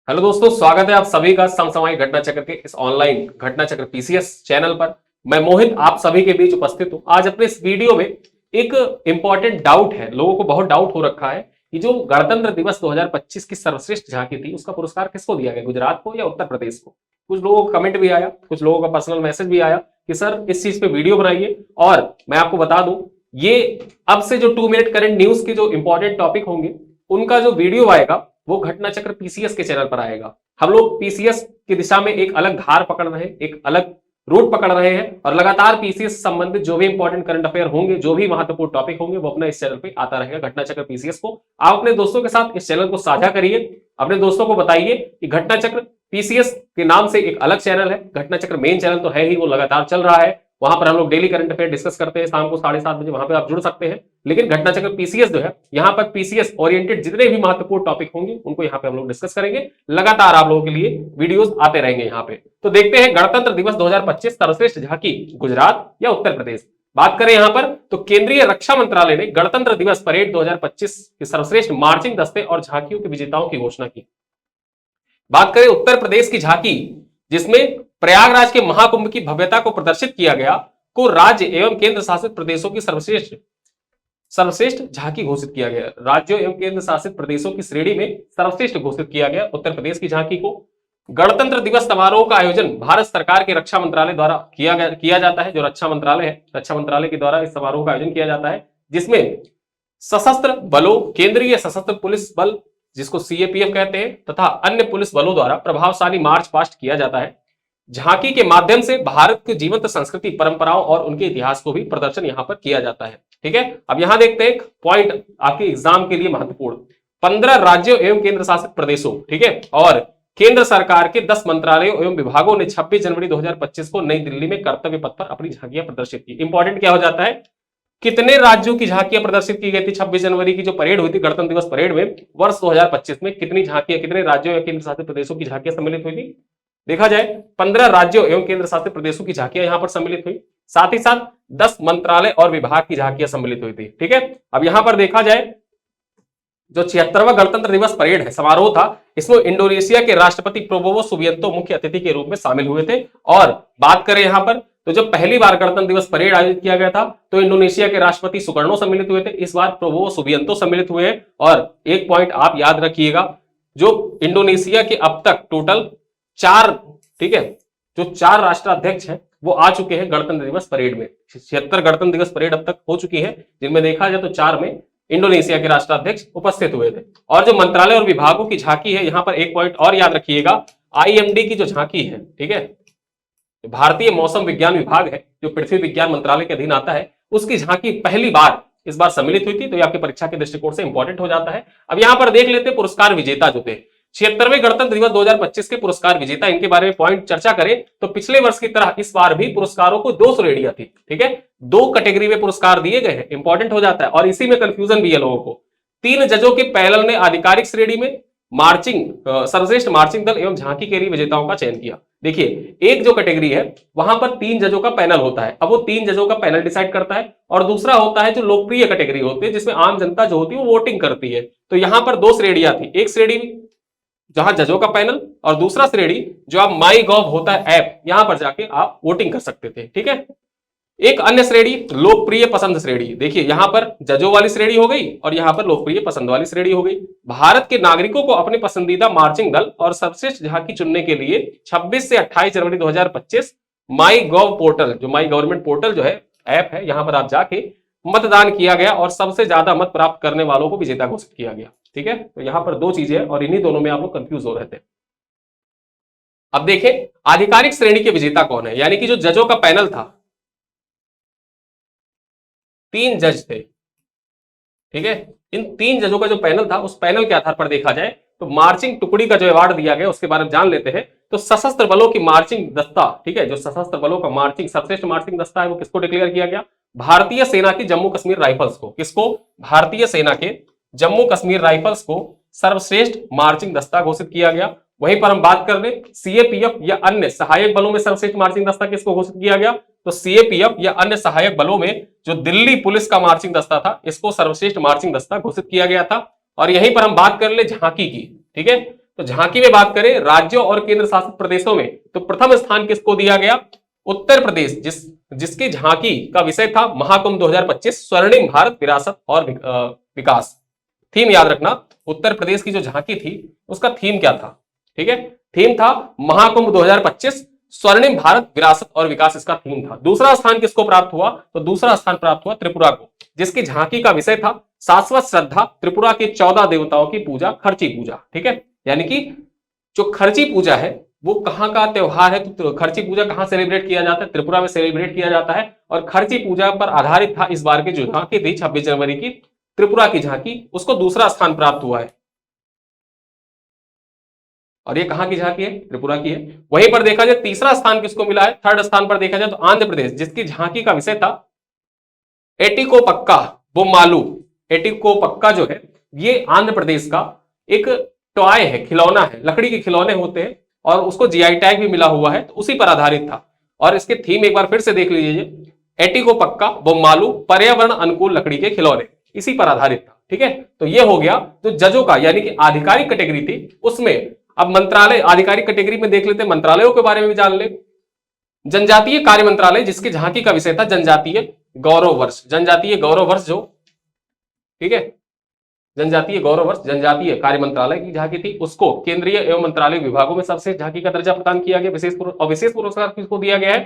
Hello दोस्तों, स्वागत है आप सभी का समसामयिक घटना चक्र के इस ऑनलाइन घटना चक्र पीसीएस चैनल पर। मैं मोहित आप सभी के बीच उपस्थित हूं। आज अपने इस वीडियो में एक इंपॉर्टेंट डाउट है, लोगों को बहुत डाउट हो रखा है कि जो गणतंत्र दिवस 2025 की सर्वश्रेष्ठ झांकी थी उसका पुरस्कार किसको दिया गया, गुजरात को या उत्तर प्रदेश को। कुछ लोगों का कमेंट भी आया, कुछ लोगों का पर्सनल मैसेज भी आया कि सर इस चीज पे वीडियो बनाइए। और मैं आपको बता दूं, ये अब से जो 2 मिनट करंट न्यूज के जो इंपॉर्टेंट टॉपिक होंगे उनका जो वीडियो आएगा वो घटना चक्र पीसीएस के चैनल पर आएगा। हम लोग पीसीएस की दिशा में एक अलग धार पकड़ रहे हैं, एक अलग रूट पकड़ रहे हैं और लगातार पीसीएस से संबंधित जो भी इंपॉर्टेंट करंट अफेयर होंगे, जो भी महत्वपूर्ण टॉपिक होंगे, वो अपना इस चैनल पे आता रहेगा घटना चक्र पीसीएस को। आप अपने दोस्तों के साथ इस चैनल को साझा करिए, अपने दोस्तों को बताइए कि घटना चक्र पीसीएस के नाम से एक अलग चैनल है। घटना चक्र मेन चैनल तो है ही, वो लगातार चल रहा है, वहां पर हम लोग डेली करंट अफेयर डिस्कस करते हैं शाम को 7:30 बजे, वहां पे आप जुड़ सकते हैं। लेकिन घटना चक्र पीसीएस जो है, यहाँ पर पीसीएस ओरिएंटेड जितने भी महत्वपूर्ण टॉपिक होंगे उनको यहाँ पे हम लोग डिस्कस करेंगे। लगातार आप लोगों के लिए वीडियोस आते रहेंगे यहाँ पे। तो देखते हैं गणतंत्र दिवस 2025 सर्वश्रेष्ठ झांकी गुजरात या उत्तर प्रदेश। बात करें यहां पर तो केंद्रीय रक्षा मंत्रालय ने गणतंत्र दिवस परेड 2025 के सर्वश्रेष्ठ मार्चिंग दस्ते और झांकियों के विजेताओं की घोषणा की। बात करें उत्तर प्रदेश की झांकी, जिसमें प्रयागराज के महाकुंभ की भव्यता को प्रदर्शित किया गया, को राज्य एवं केंद्र शासित प्रदेशों की सर्वश्रेष्ठ झांकी घोषित किया गया। राज्यों एवं केंद्र शासित प्रदेशों की श्रेणी में सर्वश्रेष्ठ घोषित किया गया उत्तर प्रदेश की झांकी को। गणतंत्र दिवस समारोह का आयोजन भारत सरकार के रक्षा मंत्रालय द्वारा किया जाता है। जो रक्षा मंत्रालय है, रक्षा मंत्रालय के द्वारा इस समारोह का आयोजन किया जाता है, जिसमें सशस्त्र बलों, केंद्रीय सशस्त्र पुलिस बल जिसको सीएपीएफ कहते हैं, तथा अन्य पुलिस बलों द्वारा प्रभावशाली मार्च पास्ट किया जाता है। झांकी के माध्यम से भारत की जीवंत संस्कृति, परंपराओं और उनके इतिहास को भी प्रदर्शन यहां पर किया जाता है। ठीक है, अब यहां देखते हैं पॉइंट आपके एग्जाम के लिए महत्वपूर्ण। 15 राज्यों एवं केंद्र शासित प्रदेशों, ठीक है, और केंद्र सरकार के 10 मंत्रालयों एवं विभागों ने 26 जनवरी 2025 को नई दिल्ली में कर्तव्य पथ पर अपनी झांकियां प्रदर्शित की। इंपॉर्टेंट क्या हो जाता है, कितने राज्यों की झांकियां प्रदर्शित की गई थी 26 जनवरी की जो परेड हुई थी गणतंत्र दिवस परेड में वर्ष 2025 में, कितनी झांकियां, कितने राज्यों या केंद्र शासित प्रदेशों की झांकियां सम्मिलित हुई थी। देखा जाए 15 राज्यों एवं केंद्र शासित प्रदेशों की झांकियां यहां पर सम्मिलित हुई, साथ ही साथ 10 मंत्रालय और विभाग की झांकियां सम्मिलित हुई थी। ठीक है, अब यहां पर देखा जाए जो 76वां गणतंत्र दिवस परेड है समारोह था, इसमें इंडोनेशिया के राष्ट्रपति प्रोबोवो सुबियांतो मुख्य अतिथि के रूप में शामिल हुए थे। और बात करें यहां पर तो जब पहली बार गणतंत्र दिवस परेड आयोजित किया गया था तो इंडोनेशिया के राष्ट्रपति सुकर्णो सम्मिलित हुए थे, इस बार प्रोबोवो सुबियांतो सम्मिलित हुए हैं। और एक पॉइंट आप याद रखिएगा, जो इंडोनेशिया के अब तक टोटल 4, ठीक है, जो 4 राष्ट्राध्यक्ष हैं वो आ चुके हैं गणतंत्र दिवस परेड में। 76 गणतंत्र दिवस परेड अब तक हो चुकी है, जिनमें देखा जाए तो 4 में इंडोनेशिया के राष्ट्राध्यक्ष उपस्थित हुए थे। और जो मंत्रालय और विभागों की झांकी है, यहां पर एक पॉइंट और याद रखिएगा, आईएमडी की जो झांकी है, ठीक है, भारतीय मौसम विज्ञान विभाग है जो पृथ्वी विज्ञान मंत्रालय के अधीन आता है, उसकी झांकी पहली बार इस बार सम्मिलित हुई थी। तो ये आपकी परीक्षा के दृष्टिकोण से इंपॉर्टेंट हो जाता है। अब यहां पर देख लेते हैं पुरस्कार विजेता जो थे 76वें गणतंत्र दिवस 2025 के पुरस्कार विजेता, इनके बारे में पॉइंट चर्चा करें तो पिछले वर्ष की तरह इस बार भी पुरस्कारों को 2 श्रेणियां थी। ठीक है, 2 कैटेगरी में पुरस्कार दिए गए हैं, इंपॉर्टेंट हो जाता है। और इसी में कंफ्यूजन भी है लोगों को। 3 जजों के पैनल ने आधिकारिक श्रेणी में सर्वश्रेष्ठ मार्चिंग दल एवं झांकी के लिए विजेताओं का चयन किया। देखिए, एक जो कैटेगरी है वहां पर 3 जजों का पैनल होता है, अब वो 3 जजों का पैनल डिसाइड करता है। और दूसरा होता है जो लोकप्रिय कैटेगरी होती है, जिसमें आम जनता जो होती है वो वोटिंग करती है। तो यहां पर 2 श्रेणियां थी, एक श्रेणी जहां जजों का पैनल और दूसरा श्रेणी जो आप माई गॉव होता है ऐप, यहां पर जाके आप वोटिंग कर सकते थे। ठीक है, एक अन्य श्रेणी लोकप्रिय पसंद श्रेणी। देखिए, यहां पर जजों वाली श्रेणी हो गई और यहां पर लोकप्रिय पसंद वाली श्रेणी हो गई। भारत के नागरिकों को अपने पसंदीदा मार्चिंग दल और सर्वश्रेष्ठ झांकी चुनने के लिए 26 से 28 जनवरी 2025 माई गॉव पोर्टल, जो माई गवर्नमेंट पोर्टल जो है ऐप है, यहां पर आप जाके मतदान किया गया और सबसे ज्यादा मत प्राप्त करने वालों को विजेता घोषित किया गया। ठीक है, तो यहां पर 2 चीजें हैं और इन्हीं दोनों में आप लोग कंफ्यूज हो रहे थे। अब देखें आधिकारिक श्रेणी के विजेता कौन है, यानी कि जो जजों का पैनल था, 3 जज थे। ठीक है, इन 3 जजों का जो पैनल था, उस पैनल के आधार पर देखा जाए तो मार्चिंग टुकड़ी का जो अवार्ड दिया गया उसके बारे में जान लेते हैं। तो सशस्त्र बलों की मार्चिंग दस्ता, ठीक है, जो सशस्त्र बलों का मार्चिंग सर्वश्रेष्ठ मार्चिंग दस्ता है वो किसको डिक्लेयर किया गया, भारतीय सेना की जम्मू कश्मीर राइफल्स को। किसको, भारतीय सेना के जम्मू कश्मीर राइफल्स को सर्वश्रेष्ठ मार्चिंग दस्ता घोषित किया गया। वहीं पर हम बात कर ले सीएपीएफ या अन्य सहायक बलों में सर्वश्रेष्ठ मार्चिंग दस्ता किसको घोषित किया गया, तो सीएपीएफ या अन्य सहायक बलों में जो दिल्ली पुलिस का मार्चिंग दस्ता था, इसको सर्वश्रेष्ठ मार्चिंग दस्ता घोषित किया गया था। और यहीं पर हम बात कर ले झांकी की। ठीक है, तो झांकी में बात करें राज्यों और केंद्र शासित प्रदेशों में, तो प्रथम स्थान किसको दिया गया? उत्तर प्रदेश, जिसकी झांकी का विषय था महाकुंभ 2025 स्वर्णिम भारत विरासत और विकास। थीम याद रखना, उत्तर प्रदेश की जो झांकी थी उसका थीम क्या था? ठीक है, थीम था महाकुंभ 2025 स्वर्णिम भारत विरासत और विकास, इसका थीम था। दूसरा स्थान किसको प्राप्त हुआ? तो दूसरा स्थान प्राप्त हुआ त्रिपुरा को, जिसकी झांकी का विषय था शाश्वत श्रद्धा, त्रिपुरा के 14 देवताओं की पूजा, खर्ची पूजा। ठीक है, यानी कि जो खर्ची पूजा है वो कहां का त्योहार है? तो खर्ची पूजा कहां सेलिब्रेट किया जाता है? त्रिपुरा में सेलिब्रेट किया जाता है। और खर्ची पूजा पर आधारित था इस बार की जो झांकी थी 26 जनवरी की त्रिपुरा की झांकी, उसको दूसरा स्थान प्राप्त हुआ है। और ये कहां की झांकी है? त्रिपुरा की है। वहीं पर देखा जाए तीसरा स्थान किसको मिला है? थर्ड स्थान पर देखा जाए तो आंध्र प्रदेश, जिसकी झांकी का विषय था एटिको पक्का बोमालू। एटिको पक्का जो है ये आंध्र प्रदेश का एक टॉय है, खिलौना है, लकड़ी के खिलौने होते हैं और उसको जीआई टैग भी मिला हुआ है, तो उसी पर आधारित था। और इसके थीम एक बार फिर से देख लीजिए, एटिको पक्का बोमालू पर्यावरण अनुकूल लकड़ी के खिलौने, इसी पर आधारित था। ठीक है, तो ये हो गया जो जजों का यानी कि आधिकारिक कैटेगरी थी उसमें। अब मंत्रालय आधिकारिक कैटेगरी में देख लेते हैं, मंत्रालयों के बारे में भी जान ले। जनजातीय कार्य मंत्रालय, जिसकी झांकी का विषय था जनजातीय गौरव वर्ष। जनजातीय गौरव वर्ष जो, ठीक है, जनजातीय गौरव वर्ष जनजातीय कार्य मंत्रालय की झांकी थी, उसको केंद्रीय एवं मंत्रालय विभागों में सर्वश्रेष्ठ झांकी का दर्जा प्रदान किया गया। विशेष पुरस्कार किसको दिया गया है?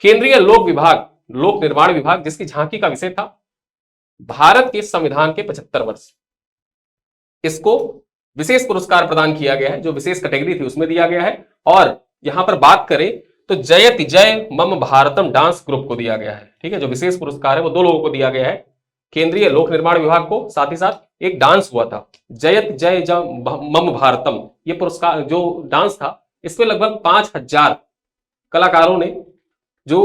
केंद्रीय लोक विभाग, लोक निर्माण विभाग, जिसकी झांकी का विषय था भारत के संविधान के 75 वर्ष, इसको विशेष पुरस्कार प्रदान किया गया है, जो विशेष कैटेगरी थी उसमें दिया गया है। और यहां पर बात करें तो जयति जय मम भारतम डांस ग्रुप को दिया गया है। ठीक है, जो विशेष पुरस्कार है वो दो लोगों को दिया गया है, केंद्रीय लोक निर्माण विभाग को, साथ ही साथ एक डांस हुआ था जयत जय मम भारतम। ये पुरस्कार जो डांस था इसमें लगभग 5000 कलाकारों ने जो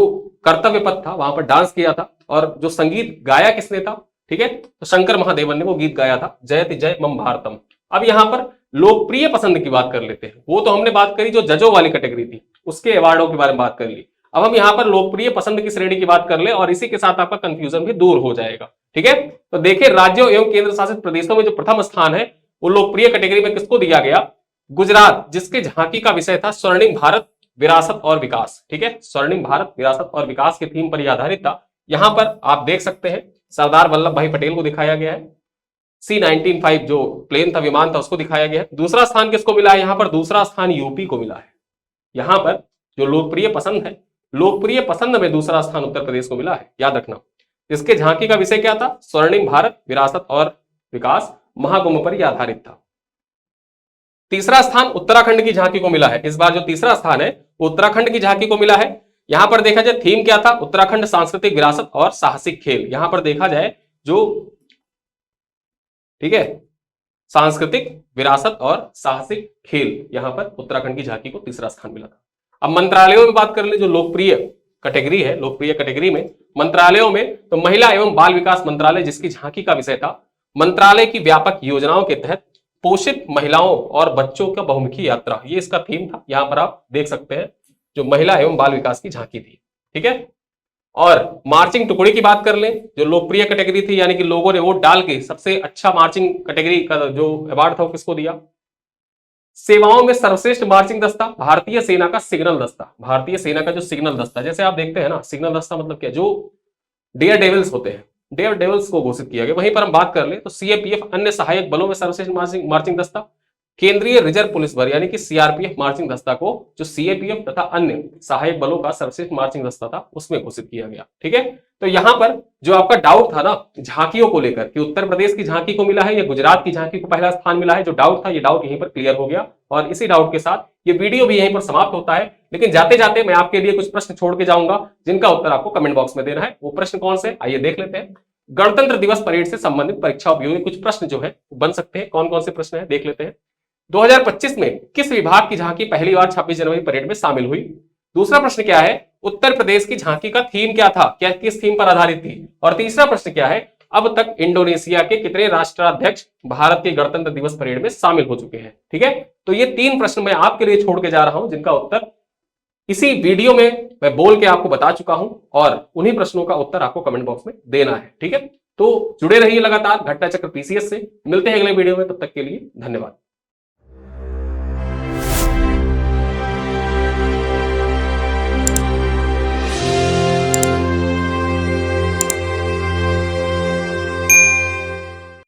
कर्तव्य पथ था वहां पर डांस किया था। और जो संगीत गाया किसने था? ठीक है, तो शंकर महादेवन ने वो गीत गाया था, जयति जय मम भारतम। अब यहां पर लोकप्रिय पसंद की बात कर लेते हैं। वो तो हमने बात करी जो जजों वाली कैटेगरी थी, उसके अवार्डों के बारे में बात कर ली। अब हम यहां पर लोकप्रिय पसंद की श्रेणी की बात कर ले और इसी के साथ आपका कंफ्यूजन भी दूर हो जाएगा। ठीक है, तो देखिए राज्यों एवं केंद्र शासित प्रदेशों में जो प्रथम स्थान है वो लोकप्रिय कैटेगरी में किसको दिया गया? गुजरात, जिसके झांकी का विषय था स्वर्णिम भारत विरासत और विकास। ठीक है, स्वर्णिम भारत विरासत और विकास के थीम पर यह आधारित था। यहां पर आप देख सकते हैं सरदार वल्लभ भाई पटेल को दिखाया गया है, C-195 जो प्लेन था, विमान था, उसको दिखाया गया है। दूसरा स्थान किसको मिला है? यहां पर दूसरा स्थान यूपी को मिला है। यहां पर जो लोकप्रिय पसंद है, लोकप्रिय पसंद में दूसरा स्थान उत्तर प्रदेश को मिला है, याद रखना। इसके झांकी का विषय क्या था? स्वर्णिम भारत विरासत और विकास, महाकुंभ पर यह आधारित था। तीसरा स्थान उत्तराखंड की झांकी को मिला है। इस बार जो तीसरा स्थान है वो उत्तराखंड की झांकी को मिला है। यहां पर देखा जाए थीम क्या था? उत्तराखंड सांस्कृतिक विरासत और साहसिक खेल। यहां पर देखा जाए जो, ठीक है, सांस्कृतिक विरासत और साहसिक खेल, यहां पर उत्तराखंड की झांकी को तीसरा स्थान मिला था। अब मंत्रालयों में बात कर ले, जो लोकप्रिय कैटेगरी है, लोकप्रिय कैटेगरी में मंत्रालयों में तो महिला एवं बाल विकास मंत्रालय, जिसकी झांकी का विषय था मंत्रालय की व्यापक योजनाओं के तहत पोषित महिलाओं और बच्चों का बहुमुखी यात्रा, ये इसका थीम था। यहां पर आप देख सकते हैं जो महिला एवं बाल विकास की झांकी थी। ठीक है, और मार्चिंग टुकड़ी की बात कर लें, जो लोकप्रिय कैटेगरी थी, यानी कि लोगों ने वोट डाल के सबसे अच्छा मार्चिंग कैटेगरी का जो अवार्ड था वो किसको दिया? सेवाओं में सर्वश्रेष्ठ मार्चिंग दस्ता, भारतीय सेना का सिग्नल दस्ता। भारतीय सेना का जो सिग्नल दस्ता, जैसे आप देखते हैं ना, सिग्नल दस्ता मतलब क्या? जो डेयर डेविल्स होते हैं, डेयर डेविल्स को घोषित किया गया। वहीं पर हम बात कर ले तो सीएपीएफ अन्य सहायक बलों में सर्वश्रेष्ठ मार्चिंग दस्ता, केंद्रीय रिजर्व पुलिस बल यानी कि सीआरपीएफ मार्चिंग दस्ता को जो सीएपीएफ तथा अन्य सहायक बलों का सर्वश्रेष्ठ मार्चिंग दस्ता था उसमें घोषित किया गया। ठीक है, तो यहां पर जो आपका डाउट था ना झांकियों को लेकर कि उत्तर प्रदेश की झांकी को मिला है या गुजरात की झांकी को पहला स्थान मिला है, जो डाउट था ये डाउट यहीं पर क्लियर हो गया। और इसी डाउट के साथ ये वीडियो भी यहीं पर समाप्त होता है। लेकिन जाते जाते मैं आपके लिए कुछ प्रश्न छोड़ के जाऊंगा जिनका उत्तर आपको कमेंट बॉक्स में देना है। वो प्रश्न कौन से, आइए देख लेते हैं। गणतंत्र दिवस परेड से संबंधित परीक्षा उपयोगी कुछ प्रश्न जो है बन सकते हैं। कौन कौन से प्रश्न है देख लेते हैं। 2025 में किस विभाग की झांकी पहली बार 26 जनवरी परेड में शामिल हुई? दूसरा प्रश्न क्या है? उत्तर प्रदेश की झांकी का थीम क्या था, क्या किस थीम पर आधारित थी? और तीसरा प्रश्न क्या है? अब तक इंडोनेशिया के कितने राष्ट्राध्यक्ष भारत के गणतंत्र दिवस परेड में शामिल हो चुके हैं? ठीक है, तो ये 3 प्रश्न मैं आपके लिए छोड़ के जा रहा हूं जिनका उत्तर इसी वीडियो में मैं बोल के आपको बता चुका हूं और उन्हीं प्रश्नों का उत्तर आपको कमेंट बॉक्स में देना है। ठीक है, तो जुड़े रहिए लगातार घटना चक्र पीसीएस से। मिलते हैं अगले वीडियो में, तब तक के लिए धन्यवाद।